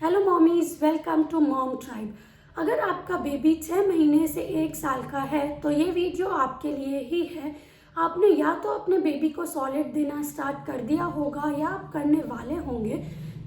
Hello mommies, welcome to mom tribe. अगर आपका baby 6 महीने से 1 साल का है तो ये वीडियो आपके लिए ही है। आपने या तो अपने बेबी को सॉलिड देना स्टार्ट कर दिया होगा या आप करने वाले होंगे।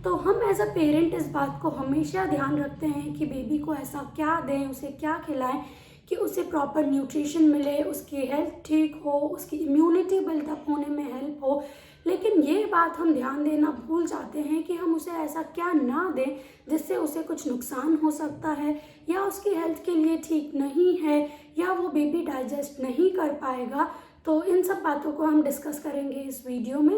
तो हम एज अ पेरेंट इस बात को हमेशा ध्यान रखते हैं कि बेबी को ऐसा क्या दें, उसे क्या खिलाएं कि उसे प्रॉपर न्यूट्रिशन मिले, उसकी हेल्थ ठीक हो, उसकी इम्यूनिटी बिल्डअप होने में हेल्प हो। लेकिन ये बात हम ध्यान देना भूल जाते हैं कि हम उसे ऐसा क्या ना दें जिससे उसे कुछ नुकसान हो सकता है या उसकी हेल्थ के लिए ठीक नहीं है या वो बेबी डाइजेस्ट नहीं कर पाएगा। तो इन सब बातों को हम डिस्कस करेंगे इस वीडियो में।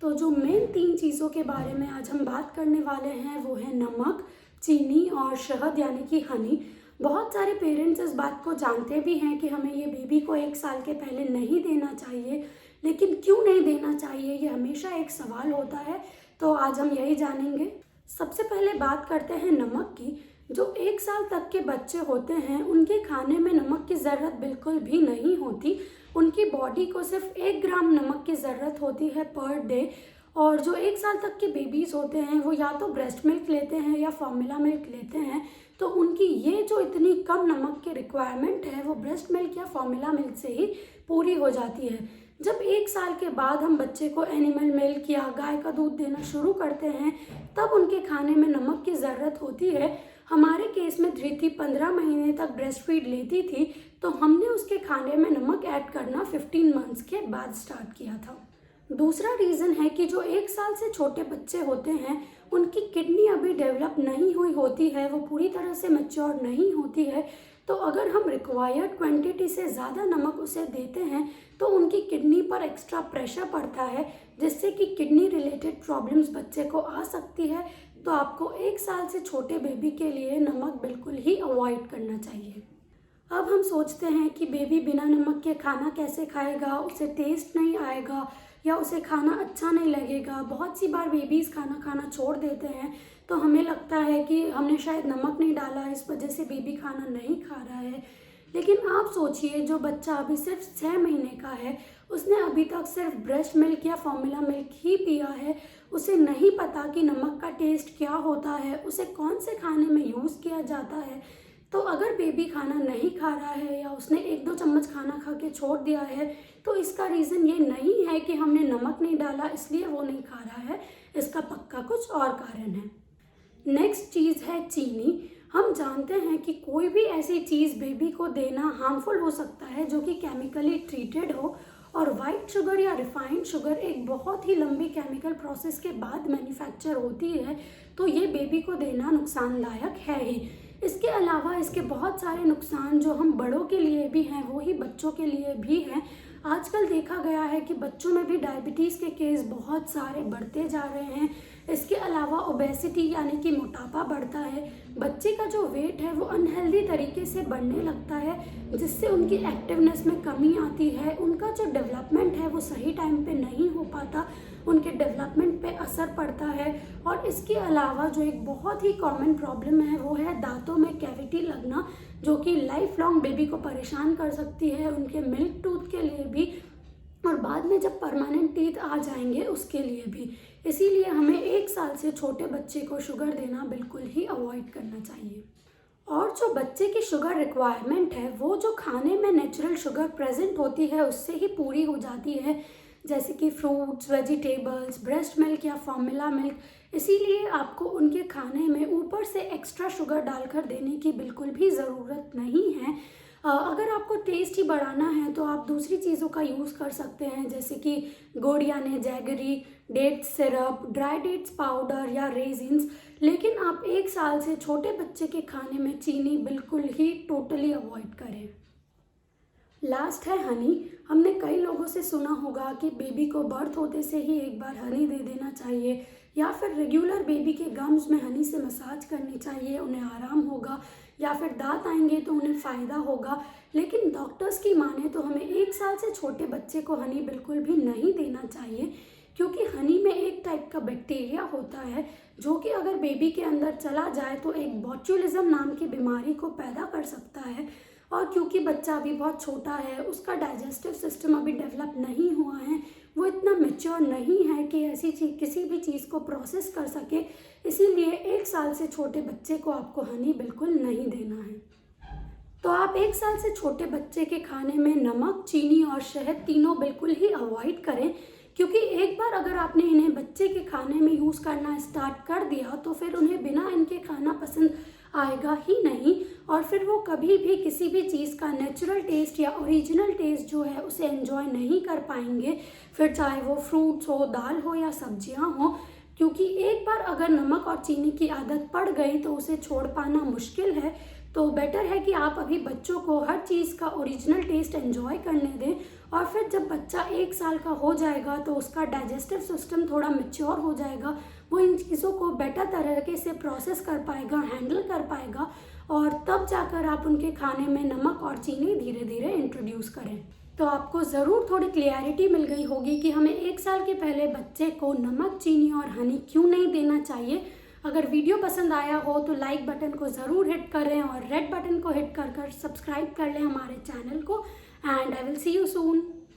तो जो मेन 3 चीज़ों के बारे में आज हम बात करने वाले हैं वो है नमक, चीनी और शहद यानी कि हनी। बहुत सारे पेरेंट्स इस बात को जानते भी हैं कि हमें ये बेबी को 1 साल के पहले नहीं देना चाहिए, लेकिन क्यों नहीं देना चाहिए ये हमेशा एक सवाल होता है। तो आज हम यही जानेंगे। सबसे पहले बात करते हैं नमक की। जो 1 साल तक के बच्चे होते हैं उनके खाने में नमक की ज़रूरत बिल्कुल भी नहीं होती। उनकी बॉडी को सिर्फ 1 ग्राम नमक की ज़रूरत होती है पर डे। और जो 1 साल तक के बेबीज़ होते हैं वो या तो ब्रेस्ट मिल्क लेते हैं या फॉर्मूला मिल्क लेते हैं, तो उनकी ये जो इतनी कम नमक की रिक्वायरमेंट है वो ब्रेस्ट मिल्क या फॉर्मूला मिल्क से ही पूरी हो जाती है। जब 1 साल के बाद हम बच्चे को एनिमल मिल्क या गाय का दूध देना शुरू करते हैं तब उनके खाने में नमक की ज़रूरत होती है। हमारे केस में धृति 15 महीने तक ब्रेस्ट फीड लेती थी, तो हमने उसके खाने में नमक ऐड करना 15 मंथ्स के बाद स्टार्ट किया था। दूसरा रीज़न है कि जो 1 साल से छोटे बच्चे होते हैं उनकी किडनी अभी डेवलप नहीं हुई होती है, वो पूरी तरह से मैच्योर नहीं होती है। तो अगर हम रिक्वायर्ड क्वांटिटी से ज़्यादा नमक उसे देते हैं तो उनकी किडनी पर एक्स्ट्रा प्रेशर पड़ता है, जिससे कि किडनी रिलेटेड प्रॉब्लम्स बच्चे को आ सकती है। तो आपको 1 साल से छोटे बेबी के लिए नमक बिल्कुल ही अवॉइड करना चाहिए। अब हम सोचते हैं कि बेबी बिना नमक के खाना कैसे खाएगा, उसे टेस्ट नहीं आएगा या उसे खाना अच्छा नहीं लगेगा। बहुत सी बार बेबीज़ खाना खाना छोड़ देते हैं तो हमें लगता है कि हमने शायद नमक नहीं डाला, इस वजह से बेबी खाना नहीं खा रहा है। लेकिन आप सोचिए, जो बच्चा अभी सिर्फ 6 महीने का है उसने अभी तक सिर्फ ब्रेस्ट मिल्क या फॉर्मूला मिल्क ही पिया है। उसे नहीं पता कि नमक का टेस्ट क्या होता है, उसे कौन से खाने में यूज़ किया जाता है। तो अगर बेबी खाना नहीं खा रहा है या उसने 1-2 चम्मच खाना खा के छोड़ दिया है तो इसका रीज़न ये नहीं है कि हमने नमक नहीं डाला इसलिए वो नहीं खा रहा है, इसका पक्का कुछ और कारण है। नेक्स्ट चीज़ है चीनी। हम जानते हैं कि कोई भी ऐसी चीज़ बेबी को देना हार्मफुल हो सकता है जो कि केमिकली ट्रीटेड हो, और वाइट शुगर या रिफाइंड शुगर एक बहुत ही लंबी केमिकल प्रोसेस के बाद मैन्युफैक्चर होती है, तो ये बेबी को देना नुकसानदायक है ही। इसके अलावा इसके बहुत सारे नुकसान जो हम बड़ों के लिए भी हैं वो ही बच्चों के लिए भी हैं। आजकल देखा गया है कि बच्चों में भी डायबिटीज़ के केस बहुत सारे बढ़ते जा रहे हैं। इसके अलावा ओबेसिटी यानी कि मोटापा बढ़ता है। बच्चे का जो वेट है वो अनहेल्दी तरीके से बढ़ने लगता है, जिससे उनकी एक्टिवनेस में कमी आती है। उनका जो डेवलपमेंट है वो सही टाइम पे नहीं हो पाता, उनके डेवलपमेंट पे असर पड़ता है। और इसके अलावा जो एक बहुत ही कॉमन प्रॉब्लम है वो है दांतों में कैविटी लगना, जो कि लाइफ लॉन्ग बेबी को परेशान कर सकती है, उनके मिल्क टूथ के लिए भी और बाद में जब परमानेंट टीथ आ जाएंगे उसके लिए भी। इसीलिए हमें 1 साल से छोटे बच्चे को शुगर देना बिल्कुल ही अवॉइड करना चाहिए। और जो बच्चे की शुगर रिक्वायरमेंट है वो जो खाने में नेचुरल शुगर प्रेजेंट होती है उससे ही पूरी हो जाती है, जैसे कि फ्रूट्स, वेजिटेबल्स, ब्रेस्ट मिल्क या फॉर्मूला मिल्क। इसीलिए आपको उनके खाने में ऊपर से एक्स्ट्रा शुगर डालकर देने की बिल्कुल भी ज़रूरत नहीं है। अगर आपको टेस्ट ही बढ़ाना है तो आप दूसरी चीज़ों का यूज़ कर सकते हैं, जैसे कि गुड़ यानी jaggery, date syrup, dry dates powder या रेजिन्स। लेकिन आप 1 साल से छोटे बच्चे के खाने में चीनी बिल्कुल ही टोटली अवॉइड करें। लास्ट है हनी। हमने कई लोगों से सुना होगा कि बेबी को बर्थ होते से ही 1 बार हनी दे देना चाहिए या फिर रेगुलर बेबी के गम्स में हनी से मसाज करनी चाहिए, उन्हें आराम होगा, या फिर दांत आएंगे तो उन्हें फ़ायदा होगा। लेकिन डॉक्टर्स की माने तो हमें 1 साल से छोटे बच्चे को हनी बिल्कुल भी नहीं देना चाहिए, क्योंकि हनी में एक टाइप का बैक्टीरिया होता है जो कि अगर बेबी के अंदर चला जाए तो एक बॉट्यूलिज्म नाम की बीमारी को पैदा कर सकता है। और क्योंकि बच्चा अभी बहुत छोटा है, उसका डाइजेस्टिव सिस्टम अभी डेवलप नहीं हुआ है, वो इतना मैच्योर नहीं है कि ऐसी चीज किसी भी चीज़ को प्रोसेस कर सके, इसीलिए 1 साल से छोटे बच्चे को आपको हनी बिल्कुल नहीं देना है। तो आप 1 साल से छोटे बच्चे के खाने में नमक, चीनी और शहद तीनों बिल्कुल ही अवॉइड करें, क्योंकि एक बार अगर आपने इन्हें बच्चे के खाने में यूज़ करना स्टार्ट कर दिया तो फिर उन्हें बिना इनके खाना पसंद आएगा ही नहीं, और फिर वो कभी भी किसी भी चीज़ का नेचुरल टेस्ट या ओरिजिनल टेस्ट जो है उसे एंजॉय नहीं कर पाएंगे, फिर चाहे वो फ्रूट्स हो, दाल हो या सब्जियां हो। क्योंकि एक बार अगर नमक और चीनी की आदत पड़ गई तो उसे छोड़ पाना मुश्किल है। तो बेटर है कि आप अभी बच्चों को हर चीज़ का ओरिजिनल टेस्ट एंजॉय करने दें, और फिर जब बच्चा 1 साल का हो जाएगा तो उसका डाइजेस्टिव सिस्टम थोड़ा मैच्योर हो जाएगा, वो इन चीज़ों को बेटर तरीके से प्रोसेस कर पाएगा, हैंडल कर पाएगा, और तब जाकर आप उनके खाने में नमक और चीनी धीरे धीरे इंट्रोड्यूस करें। तो आपको ज़रूर थोड़ी क्लियरिटी मिल गई होगी कि हमें 1 साल के पहले बच्चे को नमक, चीनी और हनी क्यों नहीं देना चाहिए। अगर वीडियो पसंद आया हो तो लाइक बटन को ज़रूर हिट करें और रेड बटन को हिट कर सब्सक्राइब कर लें हमारे चैनल को, and I will see you soon.